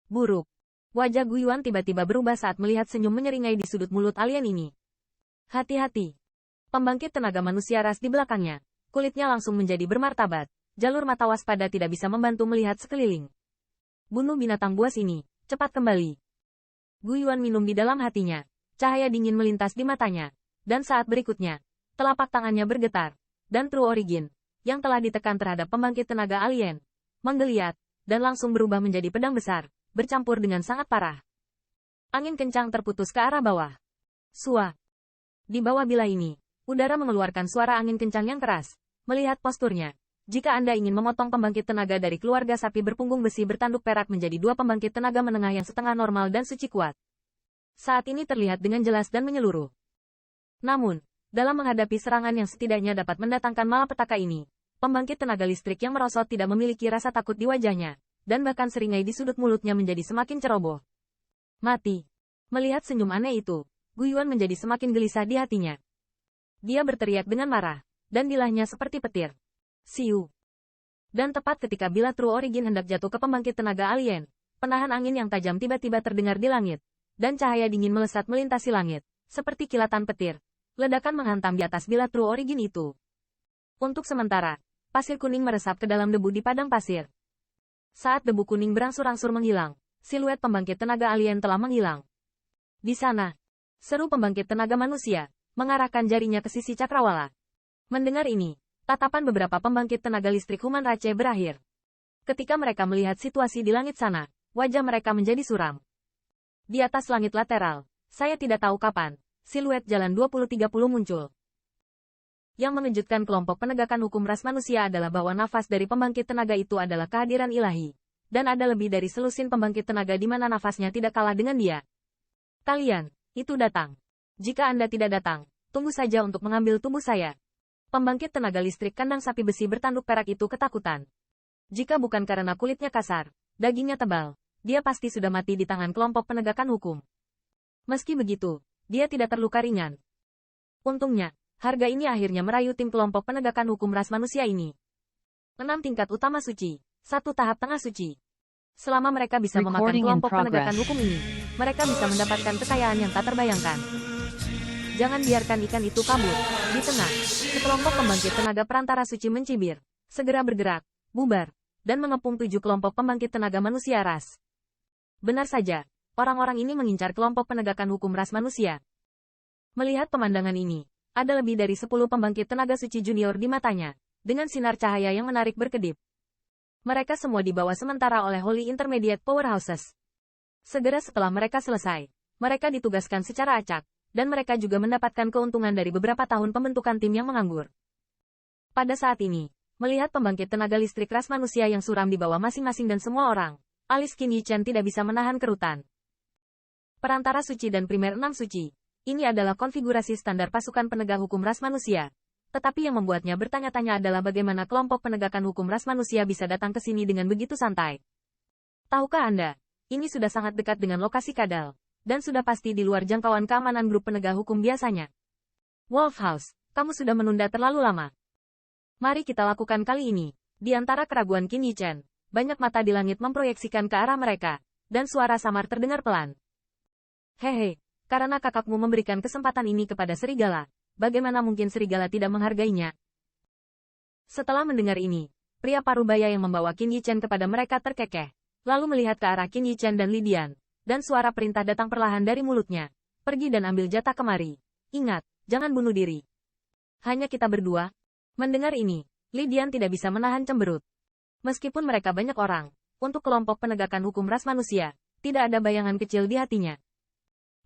Buruk. Wajah Guiyuan tiba-tiba berubah saat melihat senyum menyeringai di sudut mulut alien ini. Hati-hati. Pembangkit tenaga manusia ras di belakangnya. Kulitnya langsung menjadi bermartabat. Jalur mata waspada tidak bisa membantu melihat sekeliling. Bunuh binatang buas ini. Cepat kembali. Guiyuan minum di dalam hatinya. Cahaya dingin melintas di matanya. Dan saat berikutnya, telapak tangannya bergetar. Dan True Origin, yang telah ditekan terhadap pembangkit tenaga alien, menggeliat, dan langsung berubah menjadi pedang besar, bercampur dengan sangat parah. Angin kencang terputus ke arah bawah. Sua. Di bawah bilah ini, udara mengeluarkan suara angin kencang yang keras. Melihat posturnya, jika Anda ingin memotong pembangkit tenaga dari keluarga sapi berpunggung besi bertanduk perak menjadi dua pembangkit tenaga menengah yang setengah normal dan suci kuat. Saat ini terlihat dengan jelas dan menyeluruh. Namun, dalam menghadapi serangan yang setidaknya dapat mendatangkan malapetaka ini, pembangkit tenaga listrik yang merosot tidak memiliki rasa takut di wajahnya, dan bahkan seringai di sudut mulutnya menjadi semakin ceroboh. Mati. Melihat senyum aneh itu, Guiyuan menjadi semakin gelisah di hatinya. Dia berteriak dengan marah, dan dilahnya seperti petir. Siu. Dan tepat ketika bilah True Origin hendak jatuh ke pembangkit tenaga alien, penahan angin yang tajam tiba-tiba terdengar di langit, dan cahaya dingin melesat melintasi langit, seperti kilatan petir. Ledakan menghantam di atas bilah True Origin itu. Untuk sementara, pasir kuning meresap ke dalam debu di padang pasir. Saat debu kuning berangsur-angsur menghilang, siluet pembangkit tenaga alien telah menghilang. Di sana, seru pembangkit tenaga manusia, mengarahkan jarinya ke sisi cakrawala. Mendengar ini, tatapan beberapa pembangkit tenaga listrik Human Rache berakhir. Ketika mereka melihat situasi di langit sana, wajah mereka menjadi suram. Di atas langit lateral, saya tidak tahu kapan, siluet jalan 2030 muncul. Yang mengejutkan kelompok penegakan hukum ras manusia adalah bahwa nafas dari pembangkit tenaga itu adalah kehadiran ilahi. Dan ada lebih dari selusin pembangkit tenaga di mana nafasnya tidak kalah dengan dia. Kalian, itu datang. Jika Anda tidak datang, tunggu saja untuk mengambil tubuh saya. Pembangkit tenaga listrik kandang sapi besi bertanduk perak itu ketakutan. Jika bukan karena kulitnya kasar, dagingnya tebal, dia pasti sudah mati di tangan kelompok penegakan hukum. Meski begitu, dia tidak terluka ringan. Untungnya, harga ini akhirnya merayu tim kelompok penegakan hukum ras manusia ini. 6 tingkat utama suci, 1 tahap tengah suci. Selama mereka bisa memakan kelompok penegakan hukum ini, mereka bisa mendapatkan kekayaan yang tak terbayangkan. Jangan biarkan ikan itu kabur. Di tengah, sekelompok pembangkit tenaga perantara suci mencibir, segera bergerak, bubar, dan mengepung 7 kelompok pembangkit tenaga manusia ras. Benar saja, orang-orang ini mengincar kelompok penegakan hukum ras manusia. Melihat pemandangan ini, ada lebih dari 10 pembangkit tenaga suci junior di matanya, dengan sinar cahaya yang menarik berkedip. Mereka semua dibawa sementara oleh Holy Intermediate Powerhouses. Segera setelah mereka selesai, mereka ditugaskan secara acak, dan mereka juga mendapatkan keuntungan dari beberapa tahun pembentukan tim yang menganggur. Pada saat ini, melihat pembangkit tenaga listrik ras manusia yang suram di bawah masing-masing dan semua orang, alis Qin Yichen tidak bisa menahan kerutan. Perantara suci dan primer 6 suci, ini adalah konfigurasi standar pasukan penegak hukum ras manusia. Tetapi yang membuatnya bertanya-tanya adalah bagaimana kelompok penegakan hukum ras manusia bisa datang ke sini dengan begitu santai. Tahukah Anda, ini sudah sangat dekat dengan lokasi kadal, dan sudah pasti di luar jangkauan keamanan grup penegak hukum biasanya. Wolf House, kamu sudah menunda terlalu lama. Mari kita lakukan kali ini. Di antara keraguan Qin Yichen, banyak mata di langit memproyeksikan ke arah mereka, dan suara samar terdengar pelan. Hehe, karena kakakmu memberikan kesempatan ini kepada serigala. Bagaimana mungkin serigala tidak menghargainya? Setelah mendengar ini, pria parubaya yang membawa Qin Yichen kepada mereka terkekeh, lalu melihat ke arah Qin Yichen dan Li Dian, dan suara perintah datang perlahan dari mulutnya. Pergi dan ambil jatah kemari. Ingat, jangan bunuh diri. Hanya kita berdua. Mendengar ini, Li Dian tidak bisa menahan cemberut. Meskipun mereka banyak orang, untuk kelompok penegakan hukum ras manusia, tidak ada bayangan kecil di hatinya.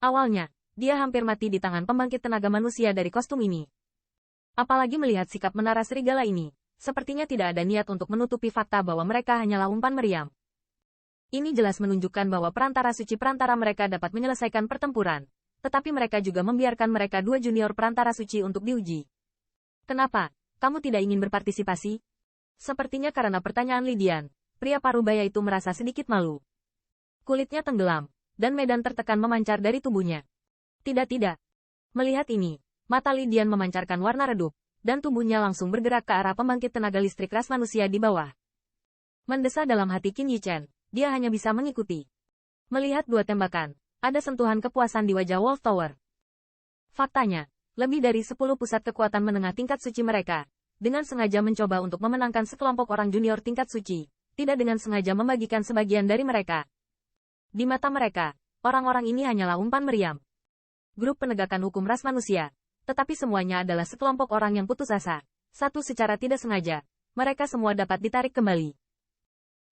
Awalnya, dia hampir mati di tangan pembangkit tenaga manusia dari kostum ini. Apalagi melihat sikap menara serigala ini, sepertinya tidak ada niat untuk menutupi fakta bahwa mereka hanyalah umpan meriam. Ini jelas menunjukkan bahwa perantara suci perantara mereka dapat menyelesaikan pertempuran, tetapi mereka juga membiarkan mereka 2 junior perantara suci untuk diuji. Kenapa? Kamu tidak ingin berpartisipasi? Sepertinya karena pertanyaan Li Dian, pria parubaya itu merasa sedikit malu. Kulitnya tenggelam, dan medan tertekan memancar dari tubuhnya. Tidak. Melihat ini, mata Li Dian memancarkan warna redup, dan tubuhnya langsung bergerak ke arah pembangkit tenaga listrik ras manusia di bawah. Mendesah dalam hati Qin Yichen, dia hanya bisa mengikuti. Melihat dua tembakan, ada sentuhan kepuasan di wajah Wolf Tower. Faktanya, lebih dari 10 pusat kekuatan menengah tingkat suci mereka, dengan sengaja mencoba untuk memenangkan sekelompok orang junior tingkat suci, tidak dengan sengaja membagikan sebagian dari mereka. Di mata mereka, orang-orang ini hanyalah umpan meriam. Grup penegakan hukum ras manusia, tetapi semuanya adalah sekelompok orang yang putus asa. Satu secara tidak sengaja, mereka semua dapat ditarik kembali.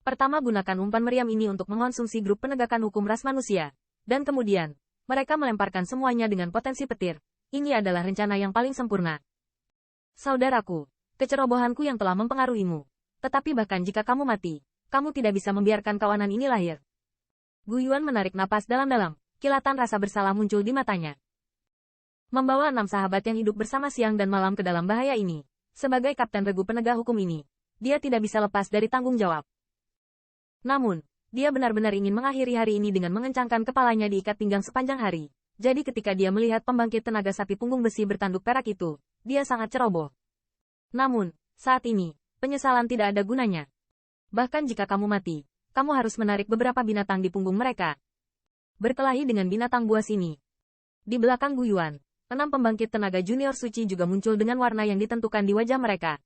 Pertama, gunakan umpan meriam ini untuk mengonsumsi grup penegakan hukum ras manusia, dan kemudian, mereka melemparkan semuanya dengan potensi petir. Ini adalah rencana yang paling sempurna. Saudaraku, kecerobohanku yang telah mempengaruhimu. Tetapi bahkan jika kamu mati, kamu tidak bisa membiarkan kawanan ini lahir. Gu Yuan menarik napas dalam-dalam, kilatan rasa bersalah muncul di matanya. Membawa 6 sahabat yang hidup bersama siang dan malam ke dalam bahaya ini, sebagai kapten regu penegak hukum ini, dia tidak bisa lepas dari tanggung jawab. Namun, dia benar-benar ingin mengakhiri hari ini dengan mengencangkan kepalanya diikat pinggang sepanjang hari. Jadi ketika dia melihat pembangkit tenaga sapi punggung besi bertanduk perak itu, dia sangat ceroboh. Namun, saat ini, penyesalan tidak ada gunanya. Bahkan jika kamu mati, kamu harus menarik beberapa binatang di punggung mereka. Berkelahi dengan binatang buas ini. Di belakang Gu Yuan, 6 pembangkit tenaga junior suci juga muncul dengan warna yang ditentukan di wajah mereka.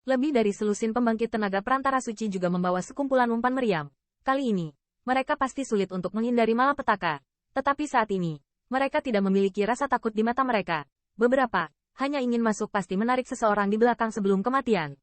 Lebih dari selusin pembangkit tenaga perantara suci juga membawa sekumpulan umpan meriam. Kali ini, mereka pasti sulit untuk menghindari malapetaka. Tetapi saat ini, mereka tidak memiliki rasa takut di mata mereka. Beberapa, hanya ingin masuk pasti menarik seseorang di belakang sebelum kematian.